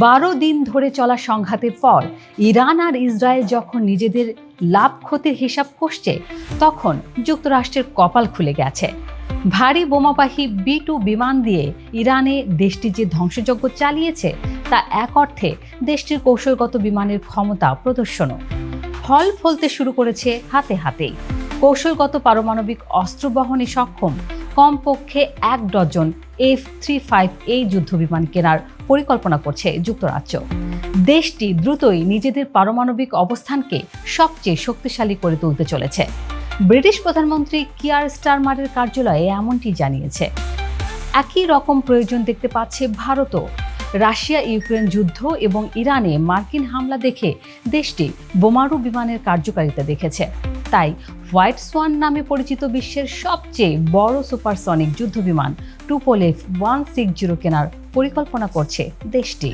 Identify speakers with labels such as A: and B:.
A: 12 দিন ধরে চলা সংঘাতের পর ইরান আর ইসরায়েল যখন নিজেদের লাভ ক্ষতির হিসাব কষছে, তখন যুক্তরাষ্ট্রের কপাল খুলে গেছে। ভারী বোমাবাহী B-2 বিমান দিয়ে ইরানে দেশটি যে ধ্বংসযজ্ঞ চালিয়েছে, তা এক অর্থে দেশটির কৌশলগত বিমানের ক্ষমতা প্রদর্শনও। ফল ফলতে শুরু করেছে হাতে হাতেই। কৌশলগত পারমাণবিক অস্ত্র বহনে সক্ষম কমপক্ষে 1 ডজন F-35A যুদ্ধবিমান কেনার পরিকল্পনা করছে যুক্তরাজ্য। দেশটি দ্রুতই নিজেদের পারমাণবিক অবস্থানকে সবচেয়ে শক্তিশালী করে তুলতে চলেছে। ব্রিটিশ প্রধানমন্ত্রী কিয়ার স্টারমারের কার্যালয়ে এমনটি জানিয়েছে। একই রকম প্রয়োজন দেখতে পাচ্ছে ভারতও। রাশিয়া ইউক্রেন যুদ্ধ এবং ইরানে মার্কিন হামলা দেখে দেশটি বোমারু বিমানের কার্যকারিতা দেখেছে। তাই হোয়াইট সোয়ান নামে পরিচিত বিশ্বের সবচেয়ে বড় সুপারসনিক যুদ্ধবিমান টুপোলেভ 160 কেনার পরিকল্পনা করছে দেশটি।